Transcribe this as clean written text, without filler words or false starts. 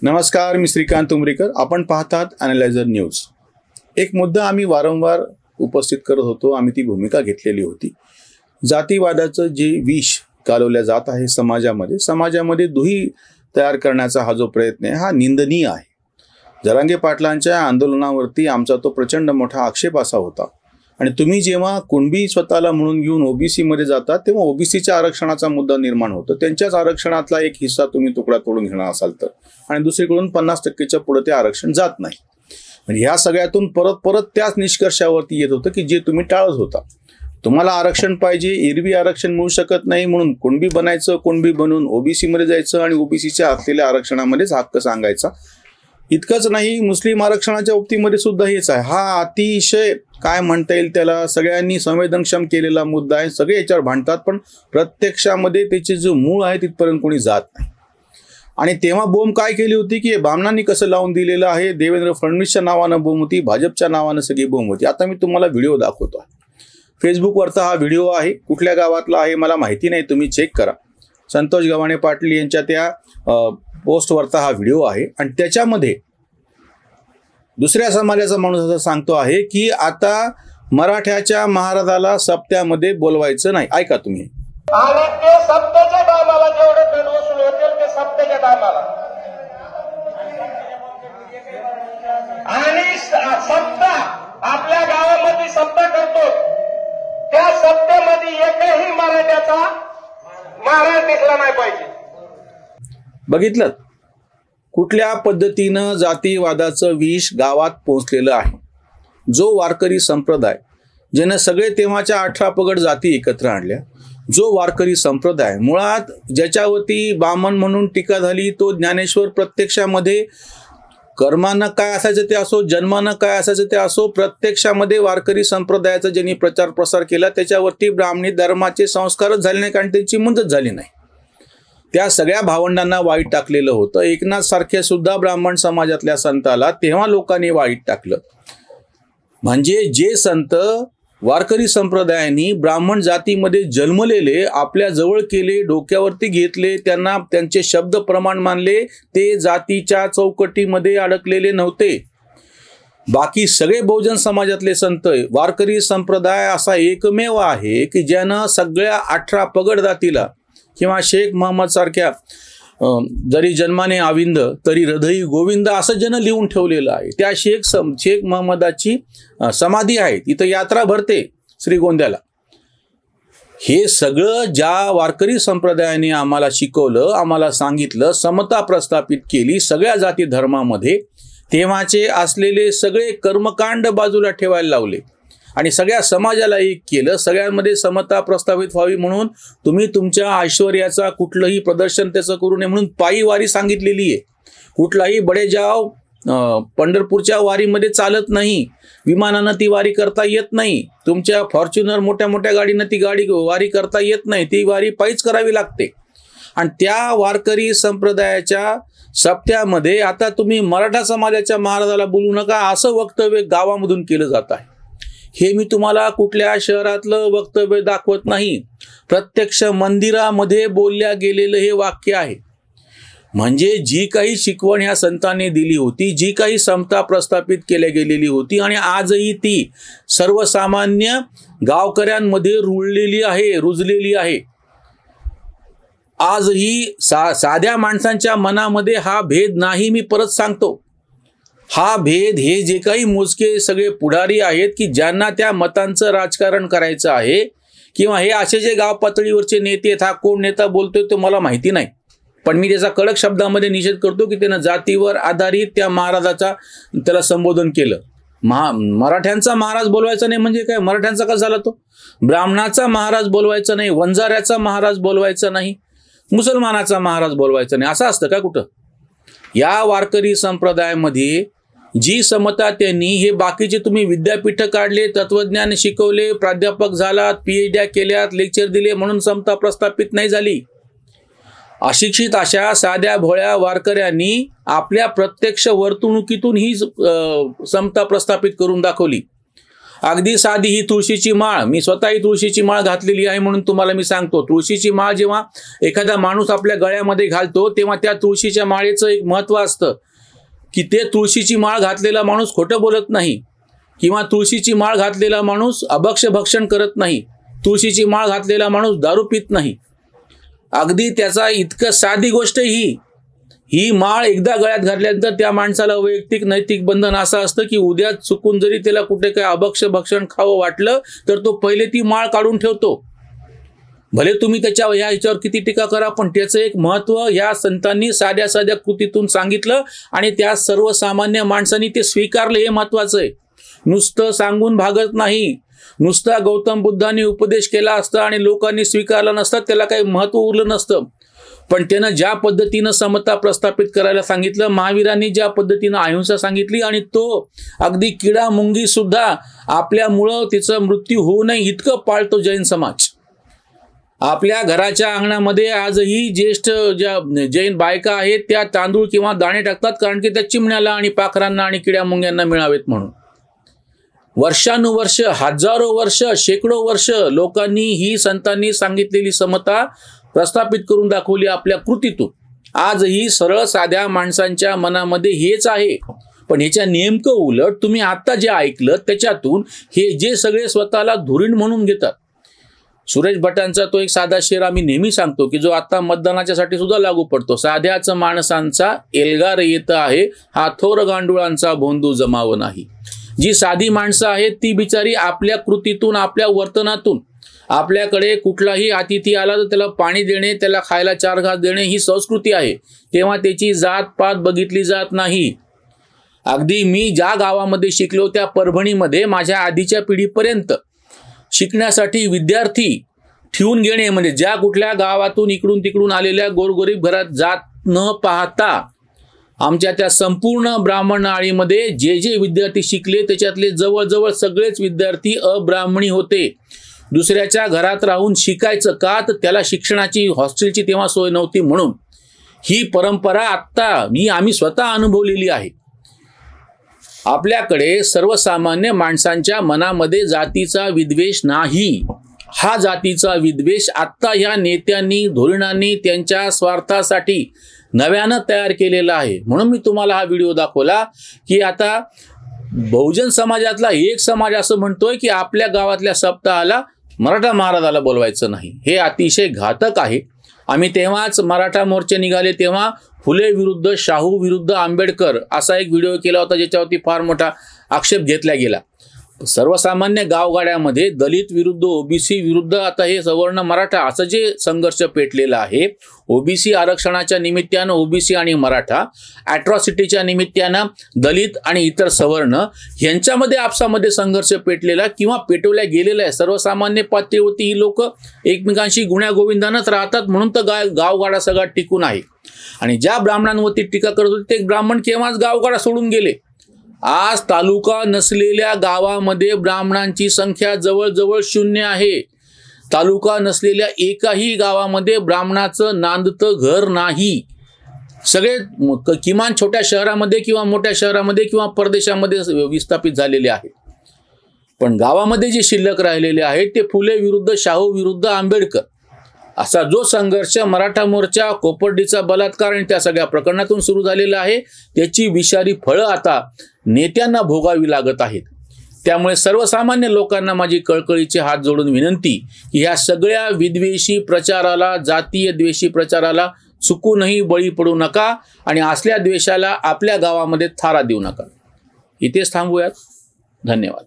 नमस्कार, मी श्रीकांत उमरीकर. आपण पाहतात ॲनालायझर न्यूज. एक मुद्दा आम्ही वारंवार उपस्थित करत होतो, आम्ही ती भूमिका घेतलेली होती. जातीवादाचं जे विष कालवल्या जात आहे समाजामध्ये दुही तयार करण्याचा हा जो प्रयत्न आहे हा निंदनीय आहे. जरांगे पाटलांच्या आंदोलनावरती आमचा तो प्रचंड मोठा आक्षेप असा होता. आणि तुम्ही जेव्हा कुणबी स्वतःला म्हणून घेऊन ओबीसी मध्ये जातात तेव्हा ओबीसीच्या आरक्षणाचा मुद्दा निर्माण होतो. त्यांच्याच आरक्षणातला एक हिस्सा तुम्ही तुकडा तोडून घेणार असाल तर, आणि दुसरीकडून 50% पुढे ते आरक्षण जात नाही. म्हणजे ह्या सगळ्यातून परत त्याच निष्कर्षावरती येत होतं की जे तुम्ही टाळत होता. तुम्हाला आरक्षण पाहिजे, एरवी आरक्षण मिळू शकत नाही म्हणून कुणबी बनायचं, कुणबी बनून ओबीसी मध्ये जायचं आणि ओबीसीच्या असलेल्या आरक्षणामध्येच हक्क सांगायचा. इतकंच नाही, मुस्लिम आरक्षणाच्या बाबतीमध्ये सुद्धा हेच आहे. हा अतिशय काय म्हणता येईल त्याला, सगळ्यांनी संवेदनक्षम केलेला मुद्दा आहे. सगळे याच्यावर भांडतात, पण प्रत्यक्षामध्ये त्याचे जो मूळ आहे तिथपर्यंत कोणी जात नाही. आणि तेव्हा बोंब काय केली होती की बामणांनी कसं लावून दिलेलं आहे. देवेंद्र फडणवीसच्या नावानं बोंब होती, भाजपच्या नावानं सगळी बोंब होती. आता मी तुम्हाला व्हिडिओ दाखवतो. फेसबुकवरचा हा व्हिडिओ आहे. कुठल्या गावातला आहे मला माहिती नाही, तुम्ही चेक करा. संतोष गव्हाणे पाटील यांच्या त्या पोस्टवरचा हा व्हिडिओ आहे. आणि त्याच्यामध्ये दुसऱ्या समाजाचा माणूस असं सांगतो आहे की आता मराठ्याच्या महाराजाला सप्त्यामध्ये बोलवायचं नाही. ऐका तुम्ही. आणि ते सप्त्याच्या टायमाला जेवढे दंड वसूल होतील ते सप्त्याच्या टायमाला, आणि सप्ताह आपल्या गावामध्ये सप्ताह करतो त्या सप्त्यामध्ये एकही मराठ्याचा महाराज दिसला नाही पाहिजे. बघितलं कुठल्या पद्धतीनं जातीवादाचं विष गावात पोहोचलेलं आहे. जो वारकरी संप्रदाय ज्यानं सगळे तेव्हाच्या 18 पगड जाती एकत्र आणल्या, जो वारकरी संप्रदाय मुळात ज्याच्यावरती बामण म्हणून टीका झाली, तो ज्ञानेश्वर प्रत्यक्षामध्ये कर्मानं काय असायचं ते असो, जन्मानं काय असायचं ते असो, प्रत्यक्षामध्ये वारकरी संप्रदायाचा ज्यांनी प्रचार प्रसार केला त्याच्यावरती ब्राह्मणी धर्माचे संस्कारच झाले नाही, कारण त्यांची मुंजच झाली नाही. त्या सगळ्या भावंडांना वाईट टाकलेलं होतं. एकनाथ सारख्या सुद्धा ब्राह्मण समाजातल्या संताला तेव्हा लोकांनी वाईट टाकलं. म्हणजे जे संत वारकरी संप्रदायाने ब्राह्मण जातीमध्ये जन्मलेले आपल्या जवळ केले, डोक्यावरती घेतले, त्यांना त्यांचे शब्द प्रमाण मानले, ते जातीच्या चौकटीमध्ये अडकलेले नव्हते. बाकी सगळे बहुजन समाजातले संत, वारकरी संप्रदाय असा एकमेव आहे की ज्यानं सगळ्या 18 पगड जातीला किंवा शेख महम्मद सारख्या जरी जन्माने आविंद तरी हृदयी गोविंद असं ज्यानं लिहून ठेवलेलं आहे. त्या शेख महम्मदाची समाधी आहे, तिथं यात्रा भरते श्रीगोंद्याला. हे सगळं ज्या वारकरी संप्रदायाने आम्हाला शिकवलं, आम्हाला सांगितलं, समता प्रस्थापित केली सगळ्या जाती धर्मामध्ये, तेव्हाचे असलेले सगळे कर्मकांड बाजूला ठेवायला लावले आणि सगळ्या समाजाला एक केलं. सगळ्यांमध्ये समता प्रस्थापित व्हावी म्हणून तुम्ही तुमच्या ऐश्वर्याचा कुठलंही प्रदर्शन त्याचं करू नये म्हणून पायी वारी सांगितलेली आहे. कुठलाही बडेजाव पंढरपूरच्या वारीमध्ये चालत नाही, विमानानं ती वारी करता येत नाही, तुमच्या फॉर्च्युनर मोठ्या मोठ्या गाडीनं ती वारी करता येत नाही, ती वारी पायीच करावी लागते. आणि त्या वारकरी संप्रदायाच्या सप्त्यामध्ये आता तुम्ही मराठा समाजाच्या महाराजाला बोलू नका असं वक्तव्य गावामधून केलं जात आहे. हे मी तुम्हाला कुठल्या शहरातलं वक्तव्य दाखवत नाही, प्रत्यक्ष मंदिरामध्ये बोलल्या गेलेलं हे वाक्य आहे. म्हणजे जी काही शिकवण ह्या संतांनी दिली होती, जी काही समता प्रस्थापित केल्या गेलेली होती आणि आजही ती सर्वसामान्य गावकऱ्यांमध्ये रुजलेली आहे. आजही साध्या माणसांच्या मनामध्ये हा भेद नाही. मी परत सांगतो, हा भेद हे जे काही मोजके सगळे पुढारी आहेत की ज्यांना त्या मतांचं राजकारण करायचं आहे, किंवा हे असे जे गाव पातळीवरचे नेते आहेत, हा कोण नेता बोलतोय तो मला माहिती नाही, पण मी त्याचा कडक शब्दामध्ये निषेध करतो की त्यानं जातीवर आधारित त्या महाराजाचा त्याला संबोधन केलं. मराठ्यांचा महाराज बोलवायचा नाही म्हणजे काय? मराठ्यांचा का झाला तो? ब्राह्मणाचा महाराज बोलवायचा नाही, वंजाऱ्याचा महाराज बोलवायचा नाही, मुसलमानाचा महाराज बोलवायचा नाही, असं असतं का कुठं? या वारकरी संप्रदायामध्ये जी समता त्यांनी, हे बाकीचे तुम्ही विद्यापीठ काढले, तत्वज्ञान शिकवले, प्राध्यापक झालात, PhD केल्यात, लेक्चर दिले म्हणून समता प्रस्थापित नाही झाली. अशिक्षित अशा साध्या भोळ्या वारकऱ्यांनी आपल्या प्रत्यक्ष वर्तणुकीतून ही समता प्रस्थापित करून दाखवली. अगदी साधी ही तुळशीची माळ, मी स्वतः ही तुळशीची माळ घातलेली आहे म्हणून तुम्हाला मी सांगतो. तुळशीची माळ जेव्हा एखादा माणूस आपल्या गळ्यामध्ये घालतो तेव्हा त्या तुळशीच्या माळेचं एक महत्त्व असतं की ते तुळशीची माळ घातलेला माणूस खोटं बोलत नाही किंवा तुळशीची माळ घातलेला माणूस अभक्ष्य भक्षण करत नाही, तुळशीची माळ घातलेला माणूस दारू पित नाही. अगदी त्याचा इतकं साधी गोष्ट ही माळ एकदा गळ्यात घातल्यानंतर त्या माणसाला वैयक्तिक नैतिक बंधन असं असतं की उद्या चुकून जरी त्याला कुठे काही अभक्ष्य भक्षण खावं वाटलं तर तो पहिले ती माळ काढून ठेवतो. भले तुम्ही ह्याच्यावर किती टीका करा, पण त्याचं एक महत्त्व या संतांनी साध्या साध्या कृतीतून सांगितलं आणि त्या सर्वसामान्य माणसांनी ते स्वीकारलं, हे महत्त्वाचं आहे. नुसतं सांगून भागत नाही. नुसता गौतम बुद्धांनी उपदेश केला असता आणि लोकांनी स्वीकारला नसता त्याला काही महत्त्व उरलं नसतं. पण त्यानं ज्या पद्धतीनं समता प्रस्थापित करायला सांगितलं, महावीरांनी ज्या पद्धतीनं अहिंसा सांगितली आणि तो अगदी किडा मुंगी सुद्धा आपल्यामुळं तिचा मृत्यू होऊ नये इतकं पाळतो जैन समाज. आपल्या घराच्या अंगणामध्ये आजही ज्येष्ठ ज्या जैन बायका आहेत त्या तांदूळ किंवा दाणे टाकतात, कारण की त्या चिमण्याला आणि पाखरांना आणि किड्या मुंग्यांना मिळावेत म्हणून. वर्षानुवर्ष, हजारो वर्ष, शेकडो वर्ष लोकांनी ही संतांनी सांगितलेली समता प्रस्थापित करून दाखवली आपल्या कृतीतून. आजही सरळ साध्या माणसांच्या मनामध्ये हेच आहे. पण ह्याच्या नेमकं उलट तुम्ही आता जे ऐकलं त्याच्यातून हे जे सगळे स्वतःला धुरीण म्हणून घेतात. सुरेश भटांचा तो एक साधा शेर आम्ही नेहमी सांगतो की जो आता मतदानाच्यासाठी सुद्धा लागू पडतो. साध्याच माणसांचा एल्गार येत आहे, हा थोर गांडुळांचा भोंदू जमाव नाही. जी साधी माणसं आहेत ती बिचारी आपल्या कृतीतून, आपल्या वर्तनातून, आपल्याकडे कुठलाही अतिथी आला तर त्याला पाणी देणे, त्याला खायला 4 घास देणे ही संस्कृती आहे. तेव्हा त्याची जात पात बघितली जात नाही. अगदी मी ज्या गावामध्ये शिकलो त्या परभणीमध्ये माझ्या आधीच्या पिढीपर्यंत शिकण्यासाठी विद्यार्थी ठेवून घेणे म्हणजे ज्या कुठल्या गावातून इकडून तिकडून आलेल्या गोरगरीब घरात जात न पाहता आमच्या त्या संपूर्ण ब्राह्मण आळीमध्ये जे विद्यार्थी शिकले त्याच्यातले जवळजवळ सगळेच विद्यार्थी अब्राह्मणी होते. दुसऱ्याच्या घरात राहून शिकायचं का, तर त्याला शिक्षणाची हॉस्टेलची तेव्हा सोय नव्हती म्हणून. ही परंपरा आत्ता आम्ही स्वतः अनुभवलेली आहे. आपल्याकडे सर्वसामान्य माणसांच्या मनामध्ये जातीचा विद्वेष नाही. हा जातीचा विद्वेष आत्ता ह्या नेत्यांनी, धोरणांनी त्यांच्या स्वार्थासाठी नव्यानं तयार केलेला आहे. म्हणून मी तुम्हाला हा व्हिडिओ दाखवला की आता बहुजन समाजातला एक समाज असं म्हणतोय की आपल्या गावातल्या सप्ताहाला मराठा महाराजाला बोलवायचं नाही. हे अतिशय घातक आहे. आम्ही तेव्हाच मराठा मोर्चे निघाले तेव्हा फुले विरुद्ध शाहू विरुद्ध आंबेडकर असा एक व्हिडिओ केला होता ज्याच्यावरती फार मोठा आक्षेप घेतला गेला. सर्वसामान्य गावगाड्यामध्ये दलित विरुद्ध ओबीसी विरुद्ध आता हे सवर्ण मराठा असं जे संघर्ष पेटलेला आहे. ओबीसी आरक्षणाच्या निमित्तानं ओबीसी आणि मराठा, ॲट्रॉसिटीच्या निमित्तानं दलित आणि इतर सवर्ण यांच्यामध्ये आपसामध्ये संघर्ष पेटलेला किंवा पेटवल्या गेलेला आहे. सर्वसामान्य पातळीवरती ही लोक एकमेकांशी गुण्यागोविंदानच राहतात म्हणून तर गावगाडा सगळा टिकून आहे. आणि ज्या ब्राह्मणांवरती टीका करत होते ते ब्राह्मण केव्हाच गावगाडा सोडून गेले. आज तालुका नसलेल्या गावामध्ये ब्राह्मणांची संख्या जवळजवळ 0 आहे. तालुका नसलेल्या एकाही गावामध्ये ब्राह्मणाचं नांदतं घर नाही. सगळे किमान छोट्या शहरामध्ये किंवा मोठ्या शहरामध्ये किंवा परदेशामध्ये विस्थापित झालेले आहेत. पण गावामध्ये जे शिल्लक राहिलेले आहेत ते फुले विरुद्ध शाहू विरुद्ध आंबेडकर असा जो संघर्ष मराठा मोर्चा, कोपर्डीचा बलात्कार आणि त्या सगळ्या प्रकरणातून सुरू झालेला आहे त्याची विषारी फळं आता नेत्यांना भोगावी लागत आहेत. त्यामुळे सर्वसामान्य लोकांना माझी कळकळीचे हात जोडून विनंती की ह्या सगळ्या विद्वेषी प्रचाराला, जातीय द्वेषी प्रचाराला चुकूनही बळी पडू नका आणि असल्या द्वेषाला आपल्या गावामध्ये थारा देऊ नका. इथेच थांबूयात. धन्यवाद.